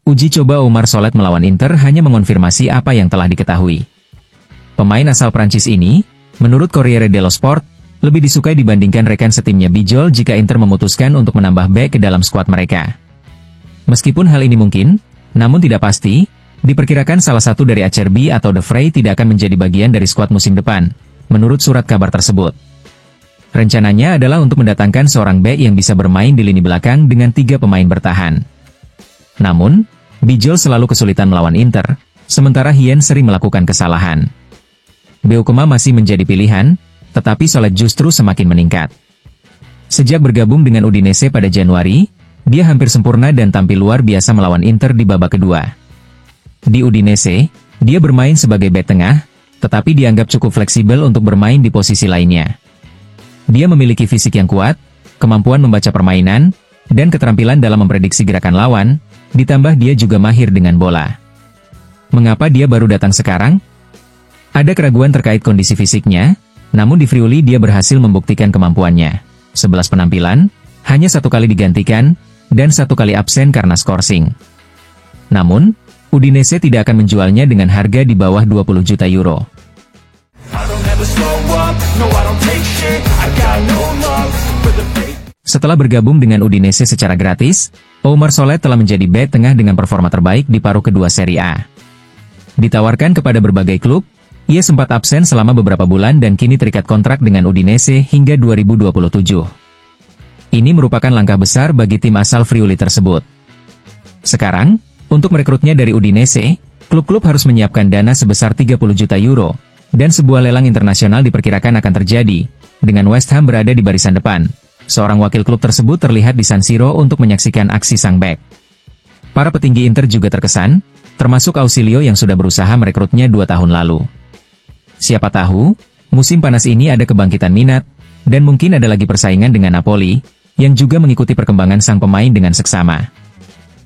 Uji coba Oumar Solet melawan Inter hanya mengonfirmasi apa yang telah diketahui. Pemain asal Prancis ini, menurut Corriere dello Sport, lebih disukai dibandingkan rekan setimnya Bijol jika Inter memutuskan untuk menambah bek ke dalam skuad mereka. Meskipun hal ini mungkin, namun tidak pasti, diperkirakan salah satu dari Acerbi atau De Vrij tidak akan menjadi bagian dari skuad musim depan, menurut surat kabar tersebut. Rencananya adalah untuk mendatangkan seorang bek yang bisa bermain di lini belakang dengan 3 pemain bertahan. Namun, Bijol selalu kesulitan melawan Inter, sementara Hien sering melakukan kesalahan. Beukema masih menjadi pilihan, tetapi Solet justru semakin meningkat. Sejak bergabung dengan Udinese pada Januari, dia hampir sempurna dan tampil luar biasa melawan Inter di babak kedua. Di Udinese, dia bermain sebagai bek tengah, tetapi dianggap cukup fleksibel untuk bermain di posisi lainnya. Dia memiliki fisik yang kuat, kemampuan membaca permainan, dan keterampilan dalam memprediksi gerakan lawan, ditambah dia juga mahir dengan bola. Mengapa dia baru datang sekarang? Ada keraguan terkait kondisi fisiknya, namun di Friuli dia berhasil membuktikan kemampuannya. 11 penampilan, hanya 1 kali digantikan, dan 1 kali absen karena skorsing. Namun, Udinese tidak akan menjualnya dengan harga di bawah 20 juta euro. Setelah bergabung dengan Udinese secara gratis, Oumar Solet telah menjadi bek tengah dengan performa terbaik di paruh kedua Serie A. Ditawarkan kepada berbagai klub, ia sempat absen selama beberapa bulan dan kini terikat kontrak dengan Udinese hingga 2027. Ini merupakan langkah besar bagi tim asal Friuli tersebut. Sekarang, untuk merekrutnya dari Udinese, klub-klub harus menyiapkan dana sebesar 30 juta euro, dan sebuah lelang internasional diperkirakan akan terjadi, dengan West Ham berada di barisan depan. Seorang wakil klub tersebut terlihat di San Siro untuk menyaksikan aksi sang bek. Para petinggi Inter juga terkesan, termasuk Ausilio yang sudah berusaha merekrutnya 2 tahun lalu. Siapa tahu, musim panas ini ada kebangkitan minat, dan mungkin ada lagi persaingan dengan Napoli, yang juga mengikuti perkembangan sang pemain dengan seksama.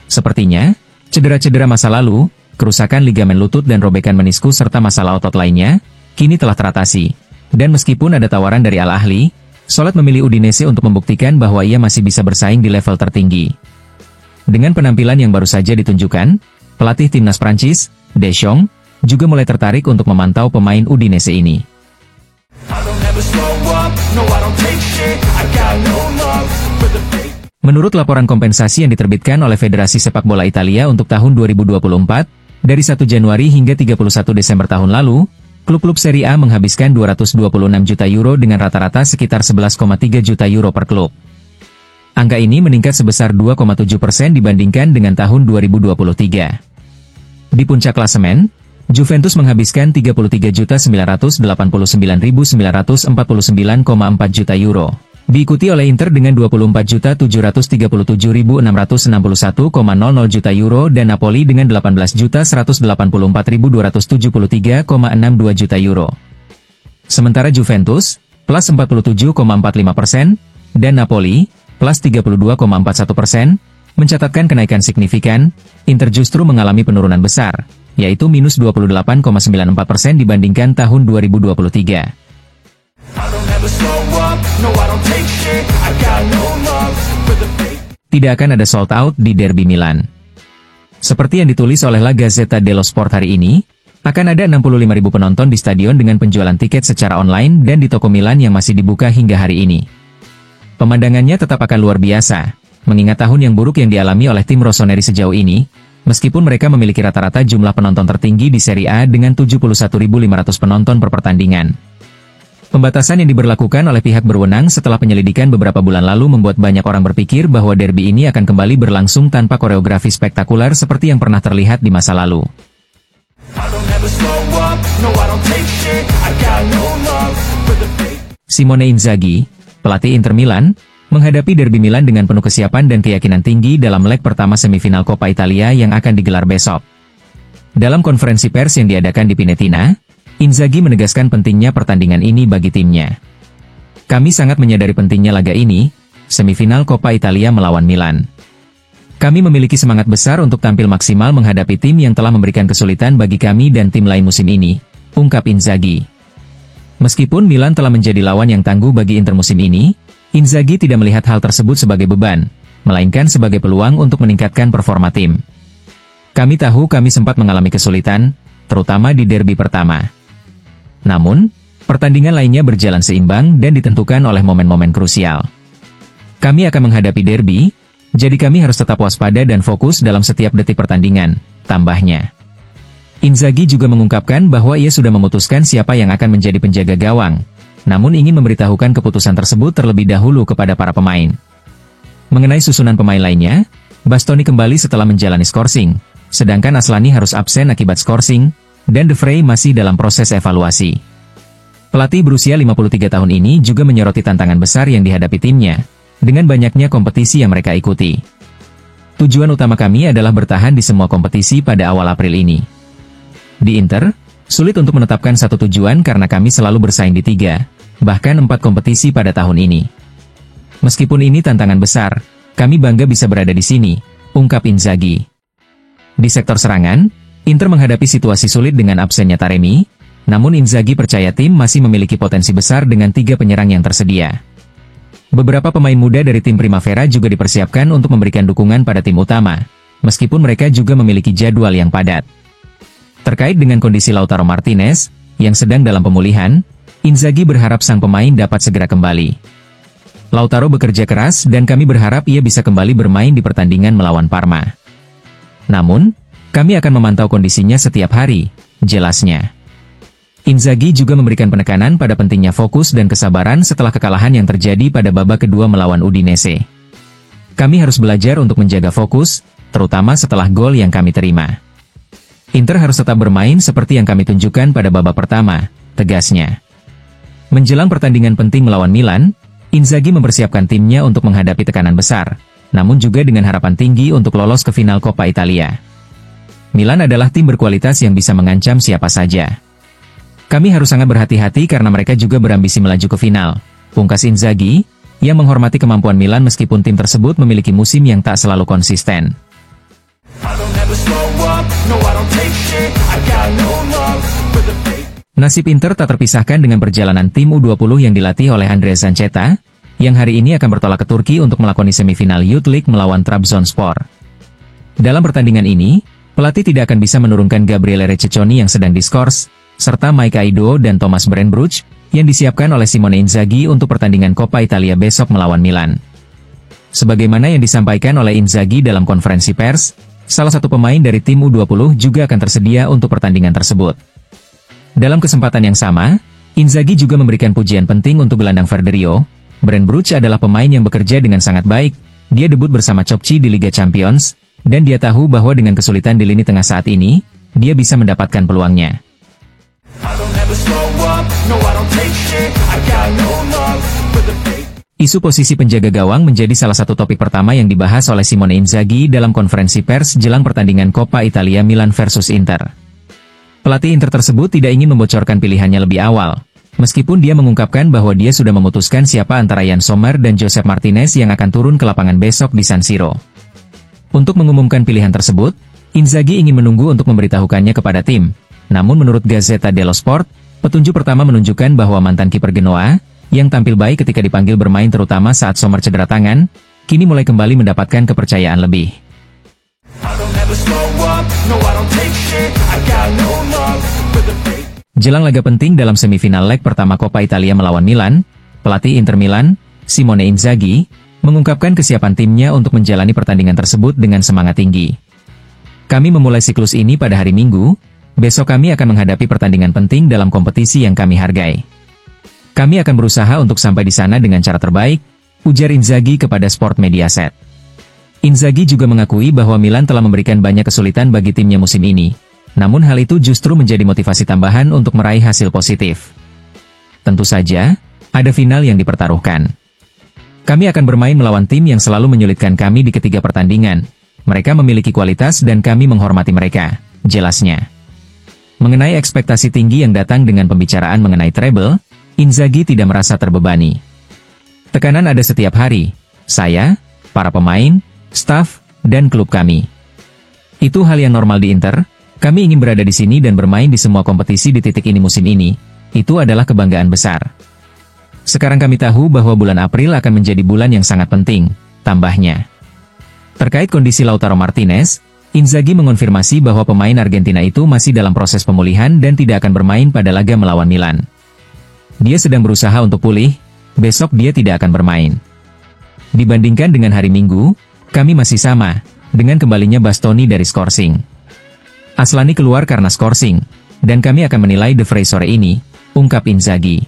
Sepertinya, cedera-cedera masa lalu, kerusakan ligamen lutut dan robekan meniskus serta masalah otot lainnya, kini telah teratasi. Dan meskipun ada tawaran dari Al Ahly, Solet memilih Udinese untuk membuktikan bahwa ia masih bisa bersaing di level tertinggi. Dengan penampilan yang baru saja ditunjukkan, pelatih timnas Prancis, Deschamps, juga mulai tertarik untuk memantau pemain Udinese ini. Menurut laporan kompensasi yang diterbitkan oleh Federasi Sepak Bola Italia untuk tahun 2024, dari 1 Januari hingga 31 Desember tahun lalu, klub-klub Serie A menghabiskan 226 juta euro dengan rata-rata sekitar 11,3 juta euro per klub. Angka ini meningkat sebesar 2,7% dibandingkan dengan tahun 2023. Di puncak klasemen, Juventus menghabiskan 33.989.949,4 juta euro. Diikuti oleh Inter dengan 24.237.661,00 juta euro dan Napoli dengan 18.184.273,62 juta euro. Sementara Juventus, plus 47,45%, dan Napoli, plus 32,41%, mencatatkan kenaikan signifikan. Inter justru mengalami penurunan besar, yaitu minus 28,94% dibandingkan tahun 2023. Tidak akan ada sold out di Derby Milan. Seperti yang ditulis oleh La Gazzetta dello Sport hari ini, akan ada 65.000 penonton di stadion dengan penjualan tiket secara online dan di toko Milan yang masih dibuka hingga hari ini. Pemandangannya tetap akan luar biasa, mengingat tahun yang buruk yang dialami oleh tim Rossoneri sejauh ini, meskipun mereka memiliki rata-rata jumlah penonton tertinggi di Serie A dengan 71.500 penonton per pertandingan. Pembatasan yang diberlakukan oleh pihak berwenang setelah penyelidikan beberapa bulan lalu membuat banyak orang berpikir bahwa derby ini akan kembali berlangsung tanpa koreografi spektakuler seperti yang pernah terlihat di masa lalu. Simone Inzaghi, pelatih Inter Milan, menghadapi derby Milan dengan penuh kesiapan dan keyakinan tinggi dalam leg pertama semifinal Coppa Italia yang akan digelar besok. Dalam konferensi pers yang diadakan di Pinetina, Inzaghi menegaskan pentingnya pertandingan ini bagi timnya. Kami sangat menyadari pentingnya laga ini, semifinal Coppa Italia melawan Milan. Kami memiliki semangat besar untuk tampil maksimal menghadapi tim yang telah memberikan kesulitan bagi kami dan tim lain musim ini, ungkap Inzaghi. Meskipun Milan telah menjadi lawan yang tangguh bagi Inter musim ini, Inzaghi tidak melihat hal tersebut sebagai beban, melainkan sebagai peluang untuk meningkatkan performa tim. Kami tahu kami sempat mengalami kesulitan, terutama di derby pertama. Namun, pertandingan lainnya berjalan seimbang dan ditentukan oleh momen-momen krusial. Kami akan menghadapi derby, jadi kami harus tetap waspada dan fokus dalam setiap detik pertandingan, tambahnya. Inzaghi juga mengungkapkan bahwa ia sudah memutuskan siapa yang akan menjadi penjaga gawang, namun ingin memberitahukan keputusan tersebut terlebih dahulu kepada para pemain. Mengenai susunan pemain lainnya, Bastoni kembali setelah menjalani skorsing, sedangkan Aslani harus absen akibat skorsing, dan De Vrij masih dalam proses evaluasi. Pelatih berusia 53 tahun ini juga menyoroti tantangan besar yang dihadapi timnya, dengan banyaknya kompetisi yang mereka ikuti. Tujuan utama kami adalah bertahan di semua kompetisi pada awal April ini. Di Inter, sulit untuk menetapkan satu tujuan karena kami selalu bersaing di 3, bahkan 4 kompetisi pada tahun ini. Meskipun ini tantangan besar, kami bangga bisa berada di sini, ungkap Inzaghi. Di sektor serangan, Inter menghadapi situasi sulit dengan absennya Taremi, namun Inzaghi percaya tim masih memiliki potensi besar dengan 3 penyerang yang tersedia. Beberapa pemain muda dari tim Primavera juga dipersiapkan untuk memberikan dukungan pada tim utama, meskipun mereka juga memiliki jadwal yang padat. Terkait dengan kondisi Lautaro Martinez, yang sedang dalam pemulihan, Inzaghi berharap sang pemain dapat segera kembali. Lautaro bekerja keras dan kami berharap ia bisa kembali bermain di pertandingan melawan Parma. Namun, kami akan memantau kondisinya setiap hari, jelasnya. Inzaghi juga memberikan penekanan pada pentingnya fokus dan kesabaran setelah kekalahan yang terjadi pada babak kedua melawan Udinese. Kami harus belajar untuk menjaga fokus, terutama setelah gol yang kami terima. Inter harus tetap bermain seperti yang kami tunjukkan pada babak pertama, tegasnya. Menjelang pertandingan penting melawan Milan, Inzaghi mempersiapkan timnya untuk menghadapi tekanan besar, namun juga dengan harapan tinggi untuk lolos ke final Coppa Italia. Milan adalah tim berkualitas yang bisa mengancam siapa saja. Kami harus sangat berhati-hati karena mereka juga berambisi melaju ke final, pungkas Inzaghi, yang menghormati kemampuan Milan meskipun tim tersebut memiliki musim yang tak selalu konsisten. Nasib Inter tak terpisahkan dengan perjalanan tim U20 yang dilatih oleh Andrea Zanchetta, yang hari ini akan bertolak ke Turki untuk melakoni semifinal Youth League melawan Trabzonspor. Dalam pertandingan ini, pelatih tidak akan bisa menurunkan Gabriele Receconi yang sedang diskors, serta Mike Aido dan Thomas Brandbruch, yang disiapkan oleh Simone Inzaghi untuk pertandingan Coppa Italia besok melawan Milan. Sebagaimana yang disampaikan oleh Inzaghi dalam konferensi pers, salah satu pemain dari tim U20 juga akan tersedia untuk pertandingan tersebut. Dalam kesempatan yang sama, Inzaghi juga memberikan pujian penting untuk gelandang Verderio. Brandbruch adalah pemain yang bekerja dengan sangat baik, dia debut bersama Chokchi di Liga Champions, dan dia tahu bahwa dengan kesulitan di lini tengah saat ini, dia bisa mendapatkan peluangnya. Isu posisi penjaga gawang menjadi salah satu topik pertama yang dibahas oleh Simone Inzaghi dalam konferensi pers jelang pertandingan Coppa Italia Milan versus Inter. Pelatih Inter tersebut tidak ingin membocorkan pilihannya lebih awal, meskipun dia mengungkapkan bahwa dia sudah memutuskan siapa antara Yann Sommer dan Josep Martinez yang akan turun ke lapangan besok di San Siro. Untuk mengumumkan pilihan tersebut, Inzaghi ingin menunggu untuk memberitahukannya kepada tim. Namun menurut Gazzetta dello Sport, petunjuk pertama menunjukkan bahwa mantan kiper Genoa, yang tampil baik ketika dipanggil bermain terutama saat Sommer cedera tangan, kini mulai kembali mendapatkan kepercayaan lebih. Jelang laga penting dalam semifinal leg pertama Coppa Italia melawan Milan, pelatih Inter Milan, Simone Inzaghi, mengungkapkan kesiapan timnya untuk menjalani pertandingan tersebut dengan semangat tinggi. Kami memulai siklus ini pada hari Minggu, besok kami akan menghadapi pertandingan penting dalam kompetisi yang kami hargai. Kami akan berusaha untuk sampai di sana dengan cara terbaik, ujar Inzaghi kepada Sport Mediaset. Inzaghi juga mengakui bahwa Milan telah memberikan banyak kesulitan bagi timnya musim ini, namun hal itu justru menjadi motivasi tambahan untuk meraih hasil positif. Tentu saja, ada final yang dipertaruhkan. Kami akan bermain melawan tim yang selalu menyulitkan kami di ketiga pertandingan. Mereka memiliki kualitas dan kami menghormati mereka, jelasnya. Mengenai ekspektasi tinggi yang datang dengan pembicaraan mengenai treble, Inzaghi tidak merasa terbebani. Tekanan ada setiap hari, saya, para pemain, staf, dan klub kami. Itu hal yang normal di Inter, kami ingin berada di sini dan bermain di semua kompetisi di titik ini musim ini, itu adalah kebanggaan besar. Sekarang kami tahu bahwa bulan April akan menjadi bulan yang sangat penting, tambahnya. Terkait kondisi Lautaro Martinez, Inzaghi mengonfirmasi bahwa pemain Argentina itu masih dalam proses pemulihan dan tidak akan bermain pada laga melawan Milan. Dia sedang berusaha untuk pulih, besok dia tidak akan bermain. Dibandingkan dengan hari Minggu, kami masih sama, dengan kembalinya Bastoni dari Skorsing. Aslani keluar karena Skorsing, dan kami akan menilai De Vrij sore ini, ungkap Inzaghi.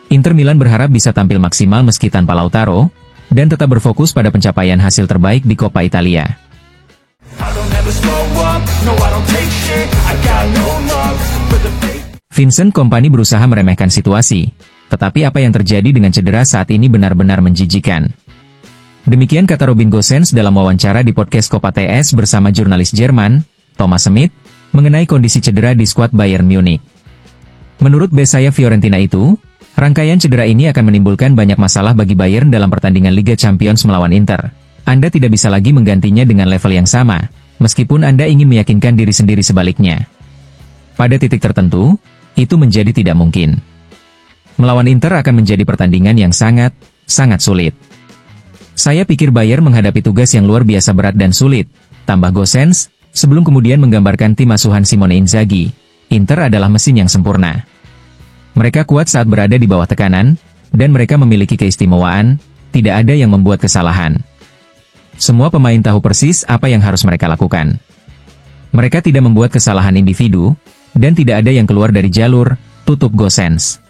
Inter Milan berharap bisa tampil maksimal meski tanpa Lautaro, dan tetap berfokus pada pencapaian hasil terbaik di Coppa Italia. Vincent Kompany berusaha meremehkan situasi, tetapi apa yang terjadi dengan cedera saat ini benar-benar menjijikan. Demikian kata Robin Gosens dalam wawancara di podcast Coppa TS bersama jurnalis Jerman, Thomas Schmidt, mengenai kondisi cedera di skuad Bayern Munich. Menurut Besaya Fiorentina itu, rangkaian cedera ini akan menimbulkan banyak masalah bagi Bayern dalam pertandingan Liga Champions melawan Inter. Anda tidak bisa lagi menggantinya dengan level yang sama, meskipun Anda ingin meyakinkan diri sendiri sebaliknya. Pada titik tertentu, itu menjadi tidak mungkin. Melawan Inter akan menjadi pertandingan yang sangat sulit. Saya pikir Bayern menghadapi tugas yang luar biasa berat dan sulit, tambah Gosens, sebelum kemudian menggambarkan tim asuhan Simone Inzaghi. Inter adalah mesin yang sempurna. Mereka kuat saat berada di bawah tekanan, dan mereka memiliki keistimewaan, tidak ada yang membuat kesalahan. Semua pemain tahu persis apa yang harus mereka lakukan. Mereka tidak membuat kesalahan individu, dan tidak ada yang keluar dari jalur, tutup Gosens.